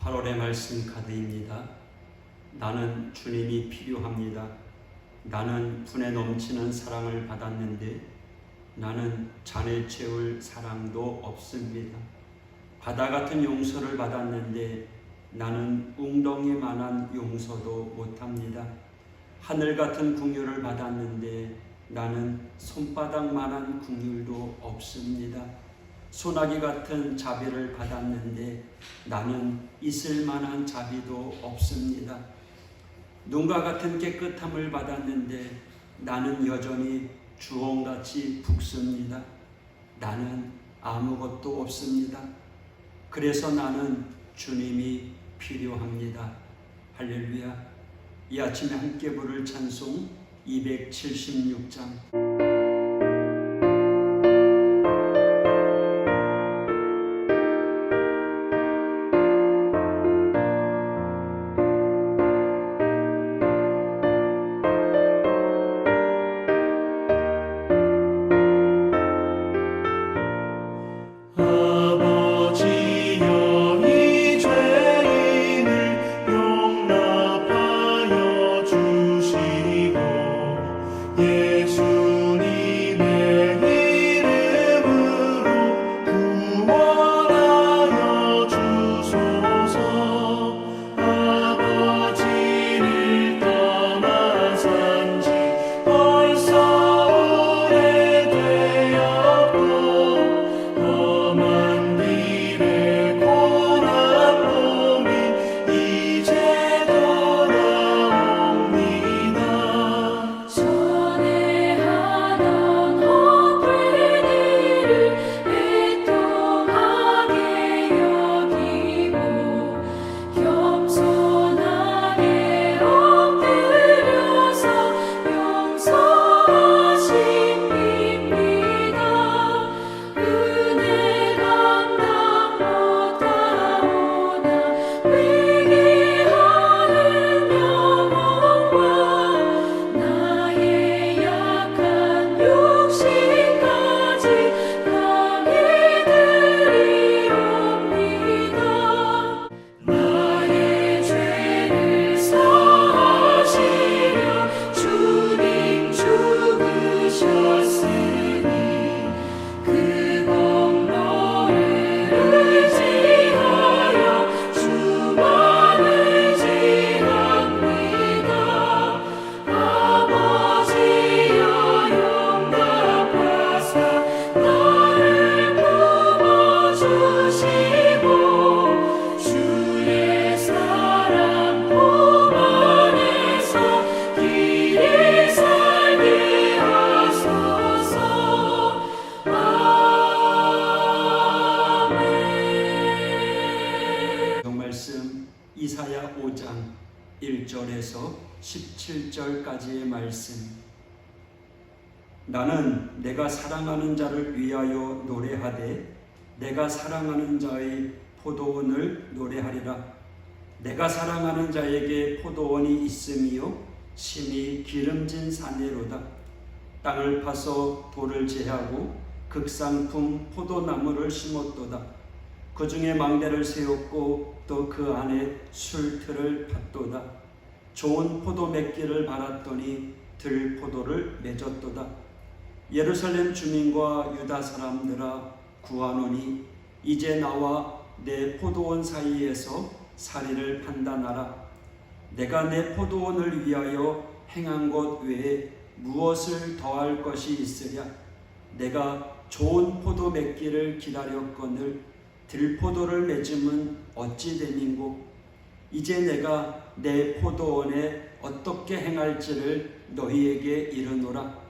8월의 말씀 카드입니다. 나는 주님이 필요합니다. 나는 분에 넘치는 사랑을 받았는데 나는 잔에 채울 사랑도 없습니다. 바다 같은 용서를 받았는데 나는 웅덩이만한 용서도 못합니다. 하늘 같은 긍휼을 받았는데 나는 손바닥만한 긍휼도 없습니다. 소나기 같은 자비를 받았는데 나는 있을 만한 자비도 없습니다. 눈과 같은 깨끗함을 받았는데 나는 여전히 주홍같이 붉습니다. 나는 아무것도 없습니다. 그래서 나는 주님이 필요합니다. 할렐루야. 이 아침에 함께 부를 찬송 276장. 이사야 5장 1절에서 17절까지의 말씀. 나는 내가 사랑하는 자를 위하여 노래하되 내가 사랑하는 자의 포도원을 노래하리라. 내가 사랑하는 자에게 포도원이 있으며 심히 기름진 산내로다. 땅을 파서 돌을 제하고 극상품 포도나무를 심었도다. 그 중에 망대를 세웠고 또 그 안에 술틀을 팠도다. 좋은 포도 맺기를 바랐더니 들포도를 맺었도다. 예루살렘 주민과 유다 사람들아 구하노니 이제 나와 내 포도원 사이에서 사리를 판단하라. 내가 내 포도원을 위하여 행한 것 외에 무엇을 더할 것이 있으랴. 내가 좋은 포도 맺기를 기다렸거늘 들포도를 맺음은 어찌 됨인고. 이제 내가 내 포도원에 어떻게 행할지를 너희에게 이르노라.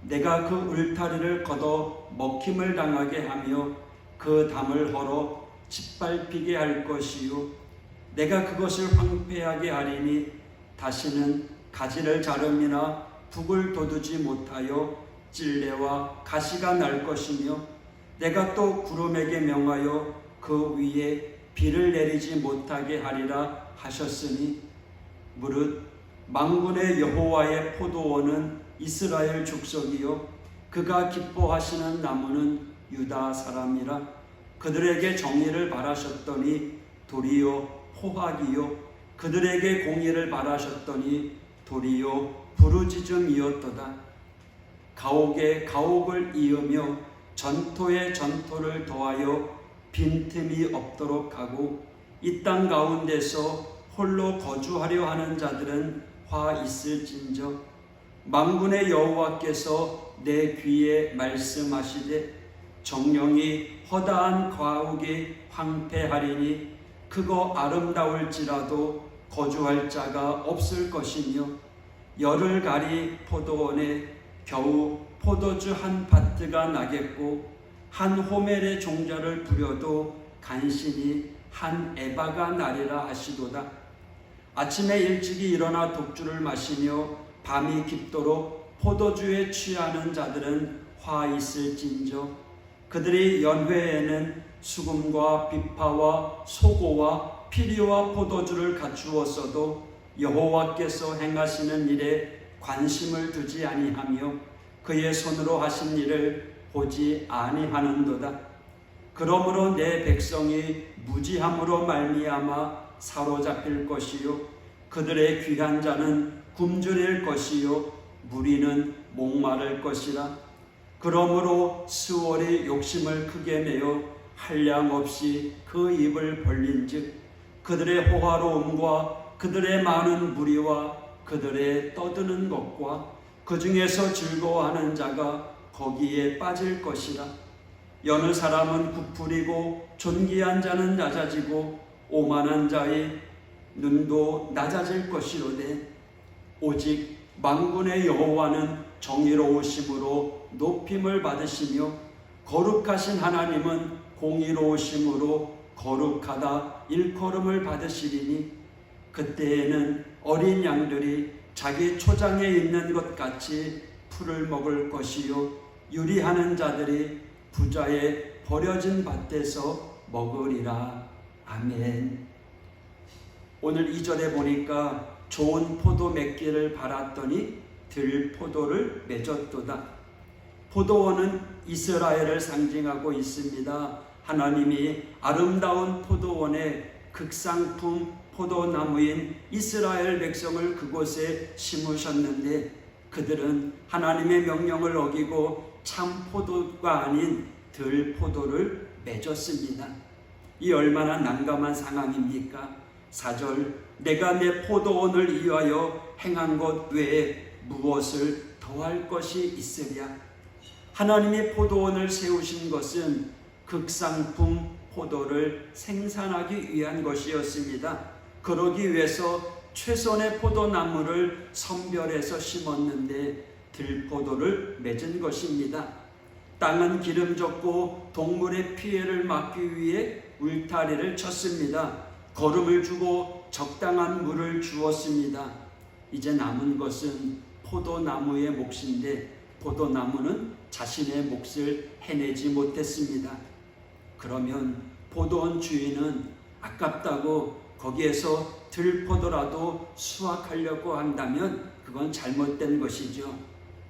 내가 그 울타리를 걷어 먹힘을 당하게 하며 그 담을 헐어 짓밟히게 할 것이요 내가 그것을 황폐하게 하리니 다시는 가지를 자름이나 북을 돋우지 못하여 찔레와 가시가 날 것이며 내가 또 구름에게 명하여 그 위에 비를 내리지 못하게 하리라 하셨으니 무릇 만군의 여호와의 포도원은 이스라엘 족속이요 그가 기뻐하시는 나무는 유다 사람이라. 그들에게 정의를 바라셨더니 도리어 포악이요 그들에게 공의를 바라셨더니 도리요 부르짖음이었도다. 가옥에 가옥을 이으며 전토에 전토를 더하여 빈틈이 없도록 하고 이 땅 가운데서 홀로 거주하려 하는 자들은 화 있을진저 만군의 여호와께서 내 귀에 말씀하시되 정령이 허다한 가옥이 황폐하리니 크고 아름다울지라도 거주할 자가 없을 것이며 열을 가리 포도원에 겨우 포도주 한 바트가 나겠고 한 호멜의 종자를 부려도 간신히 한 에바가 나리라 하시도다. 아침에 일찍이 일어나 독주를 마시며 밤이 깊도록 포도주에 취하는 자들은 화 있을진저 그들이 연회에는 수금과 비파와 소고와 피리와 포도주를 갖추었어도 여호와께서 행하시는 일에 관심을 두지 아니하며 그의 손으로 하신 일을 보지 아니하는도다. 그러므로 내 백성이 무지함으로 말미암아 사로잡힐 것이요 그들의 귀한 자는 굶주릴 것이요 무리는 목마를 것이라. 그러므로 스월이 욕심을 크게 내어 한량없이 그 입을 벌린즉 그들의 호화로움과 그들의 많은 무리와 그들의 떠드는 것과 그 중에서 즐거워하는 자가 거기에 빠질 것이라. 여느 사람은 부풀이고 존귀한 자는 낮아지고 오만한 자의 눈도 낮아질 것이로되 오직 만군의 여호와는 정의로우심으로 높임을 받으시며 거룩하신 하나님은 공의로우심으로 거룩하다 일컬음을 받으시리니 그때에는 어린 양들이 자기 초장에 있는 것 같이 풀을 먹을 것이요 유리하는 자들이 부자의 버려진 밭에서 먹으리라. 아멘. 오늘 2절에 보니까 좋은 포도 맺기를 바랐더니 들포도를 맺었도다. 포도원은 이스라엘을 상징하고 있습니다. 하나님이 아름다운 포도원에 극상품 포도나무인 이스라엘 백성을 그곳에 심으셨는데 그들은 하나님의 명령을 어기고 참 포도가 아닌 들포도를 맺었습니다. 이 얼마나 난감한 상황입니까? 4절 내가 내 포도원을 위하여 행한 것 외에 무엇을 더할 것이 있으랴. 하나님이 포도원을 세우신 것은 극상품 포도를 생산하기 위한 것이었습니다. 그러기 위해서 최선의 포도나무를 선별해서 심었는데 들포도를 맺은 것입니다. 땅은 기름졌고 동물의 피해를 막기 위해 울타리를 쳤습니다. 거름을 주고 적당한 물을 주었습니다. 이제 남은 것은 포도나무의 몫인데 포도나무는 자신의 몫을 해내지 못했습니다. 그러면 포도원 주인은 아깝다고 거기에서 들포도라도 수확하려고 한다면 그건 잘못된 것이죠.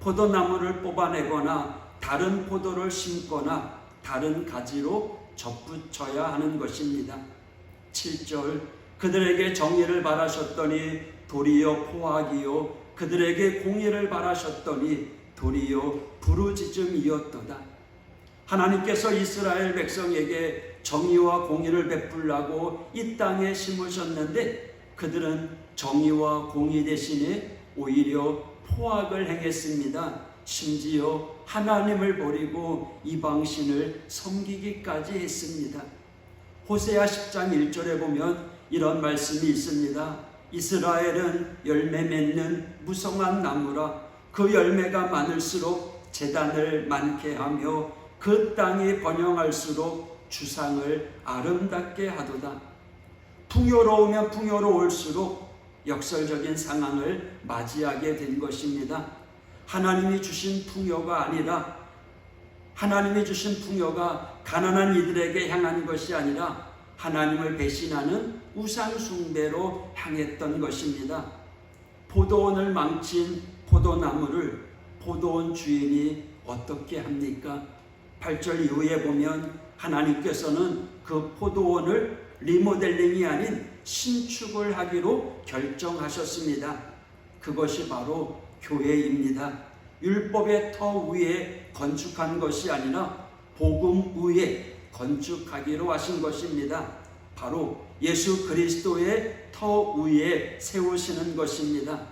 포도나무를 뽑아내거나 다른 포도를 심거나 다른 가지로 접붙여야 하는 것입니다. 7절 그들에게 정의를 바라셨더니 도리어 포악이요 그들에게 공의를 바라셨더니 도리어 부르짖음이었도다. 하나님께서 이스라엘 백성에게 정의와 공의를 베풀라고 이 땅에 심으셨는데 그들은 정의와 공의 대신에 오히려 포악을 행했습니다. 심지어 하나님을 버리고 이방신을 섬기기까지 했습니다. 호세아 10장 1절에 보면 이런 말씀이 있습니다. 이스라엘은 열매 맺는 무성한 나무라. 그 열매가 많을수록 제단을 많게 하며 그 땅이 번영할수록 주상을 아름답게 하도다. 풍요로우면 풍요로울수록 역설적인 상황을 맞이하게 된 것입니다. 하나님이 주신 풍요가 아니라 하나님이 주신 풍요가 가난한 이들에게 향한 것이 아니라 하나님을 배신하는 우상 숭배로 향했던 것입니다. 포도원을 망친 포도나무를 포도원 주인이 어떻게 합니까? 8절 이후에 보면 하나님께서는 그 포도원을 리모델링이 아닌 신축을 하기로 결정하셨습니다. 그것이 바로 교회입니다. 율법의 터 위에 건축한 것이 아니라 복음 위에 건축하기로 하신 것입니다. 바로 예수 그리스도의 터 위에 세우시는 것입니다.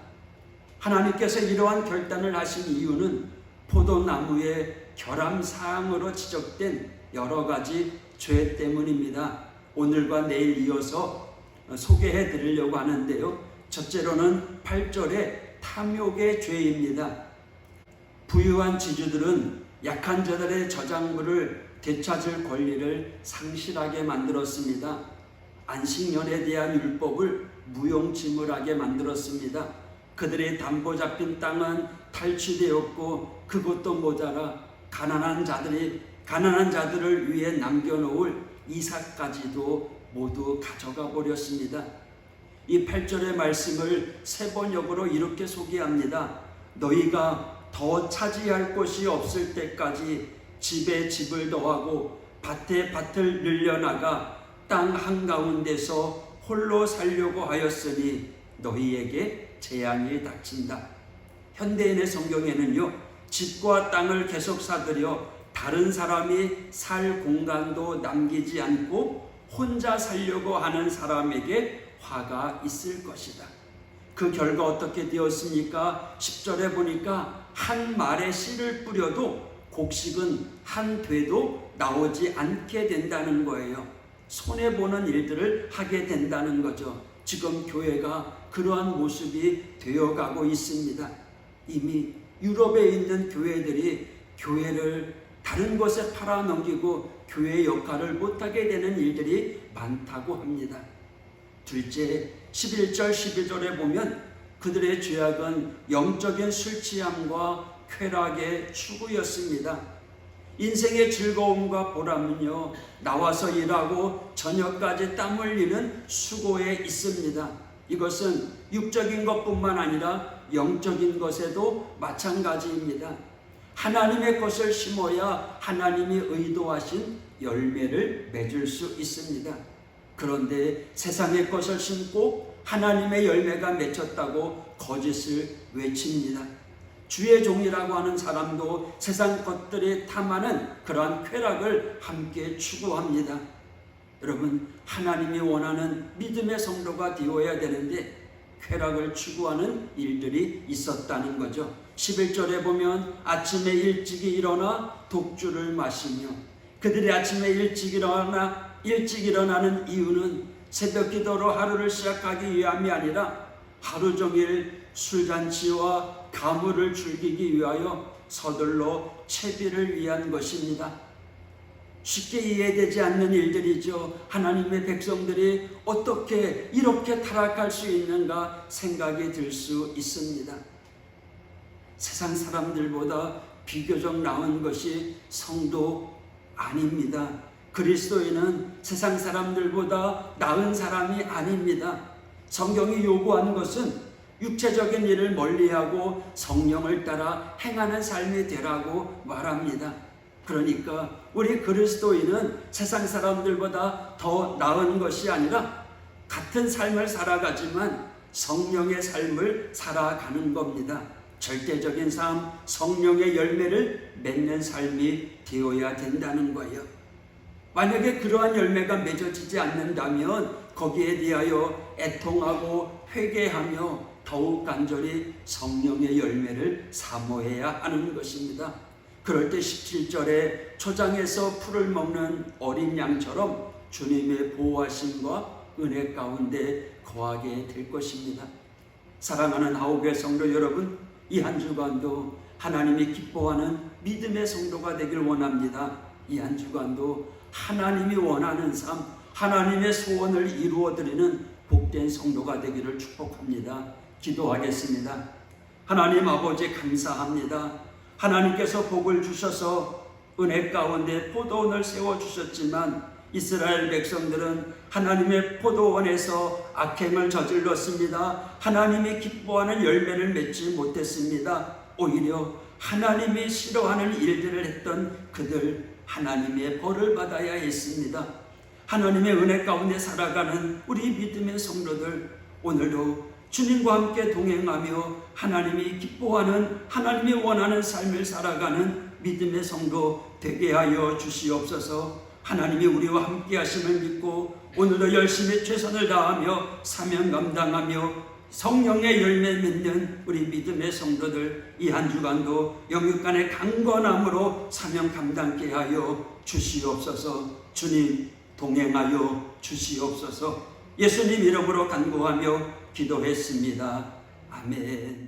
하나님께서 이러한 결단을 하신 이유는 포도나무의 결함사항으로 지적된 여러 가지 죄 때문입니다. 오늘과 내일 이어서 소개해 드리려고 하는데요. 첫째로는 8절의 탐욕의 죄입니다. 부유한 지주들은 약한 자들의 저작물을 되찾을 권리를 상실하게 만들었습니다. 안식년에 대한 율법을 무용지물하게 만들었습니다. 그들의 담보 잡힌 땅은 탈취되었고 그것도 모자라 가난한 자들을 위해 남겨놓을 이삭까지도 모두 가져가 버렸습니다. 이 8절의 말씀을 세 번역으로 이렇게 소개합니다. 너희가 더 차지할 곳이 없을 때까지 집에 집을 더하고 밭에 밭을 늘려나가 땅 한가운데서 홀로 살려고 하였으니 너희에게 재앙이 닥친다. 현대인의 성경에는요, 집과 땅을 계속 사들여 다른 사람이 살 공간도 남기지 않고 혼자 살려고 하는 사람에게 화가 있을 것이다. 그 결과 어떻게 되었습니까? 10절에 보니까 한 말에 씨를 뿌려도 곡식은 한 되도 나오지 않게 된다는 거예요. 손해보는 일들을 하게 된다는 거죠. 지금 교회가 그러한 모습이 되어가고 있습니다. 이미 유럽에 있는 교회들이 교회를 다른 곳에 팔아넘기고 교회의 역할을 못하게 되는 일들이 많다고 합니다. 둘째, 11절 12절에 보면 그들의 죄악은 영적인 술 취함과 쾌락의 추구였습니다. 인생의 즐거움과 보람은요, 나와서 일하고 저녁까지 땀 흘리는 수고에 있습니다. 이것은 육적인 것뿐만 아니라 영적인 것에도 마찬가지입니다. 하나님의 것을 심어야 하나님이 의도하신 열매를 맺을 수 있습니다. 그런데 세상의 것을 심고 하나님의 열매가 맺혔다고 거짓을 외칩니다. 주의 종이라고 하는 사람도 세상 것들이 탐하는 그러한 쾌락을 함께 추구합니다. 여러분, 하나님이 원하는 믿음의 성도가 되어야 되는데 쾌락을 추구하는 일들이 있었다는 거죠. 11절에 보면 아침에 일찍이 일어나 독주를 마시며, 그들이 아침에 일찍 일어나는 이유는 새벽 기도로 하루를 시작하기 위함이 아니라 하루 종일 술잔치와 가물을 즐기기 위하여 서둘러 채비를 위한 것입니다. 쉽게 이해되지 않는 일들이죠. 하나님의 백성들이 어떻게 이렇게 타락할 수 있는가 생각이 들 수 있습니다. 세상 사람들보다 비교적 나은 것이 성도 아닙니다. 그리스도인은 세상 사람들보다 나은 사람이 아닙니다. 성경이 요구하는 것은 육체적인 일을 멀리하고 성령을 따라 행하는 삶이 되라고 말합니다. 그러니까 우리 그리스도인은 세상 사람들보다 더 나은 것이 아니라 같은 삶을 살아가지만 성령의 삶을 살아가는 겁니다. 절대적인 삶, 성령의 열매를 맺는 삶이 되어야 된다는 거예요. 만약에 그러한 열매가 맺어지지 않는다면 거기에 대하여 애통하고 회개하며 더욱 간절히 성령의 열매를 사모해야 하는 것입니다. 그럴 때 17절에 초장에서 풀을 먹는 어린 양처럼 주님의 보호하심과 은혜 가운데 거하게 될 것입니다. 사랑하는 하오교회 성도 여러분, 이 한 주간도 하나님이 기뻐하는 믿음의 성도가 되길 원합니다. 이 한 주간도 하나님이 원하는 삶, 하나님의 소원을 이루어드리는 복된 성도가 되기를 축복합니다. 기도하겠습니다. 하나님 아버지 감사합니다. 하나님께서 복을 주셔서 은혜 가운데 포도원을 세워주셨지만 이스라엘 백성들은 하나님의 포도원에서 악행을 저질렀습니다. 하나님이 기뻐하는 열매를 맺지 못했습니다. 오히려 하나님이 싫어하는 일들을 했던 그들, 하나님의 벌을 받아야 했습니다. 하나님의 은혜 가운데 살아가는 우리 믿음의 성도들, 오늘도 주님과 함께 동행하며 하나님이 기뻐하는, 하나님이 원하는 삶을 살아가는 믿음의 성도 되게 하여 주시옵소서. 하나님이 우리와 함께 하심을 믿고 오늘도 열심히 최선을 다하며 사명 감당하며 성령의 열매 맺는 우리 믿음의 성도들, 이 한 주간도 영육간의 강건함으로 사명 감당케 하여 주시옵소서. 주님 동행하여 주시옵소서. 예수님 이름으로 간구하며 기도했습니다. 아멘.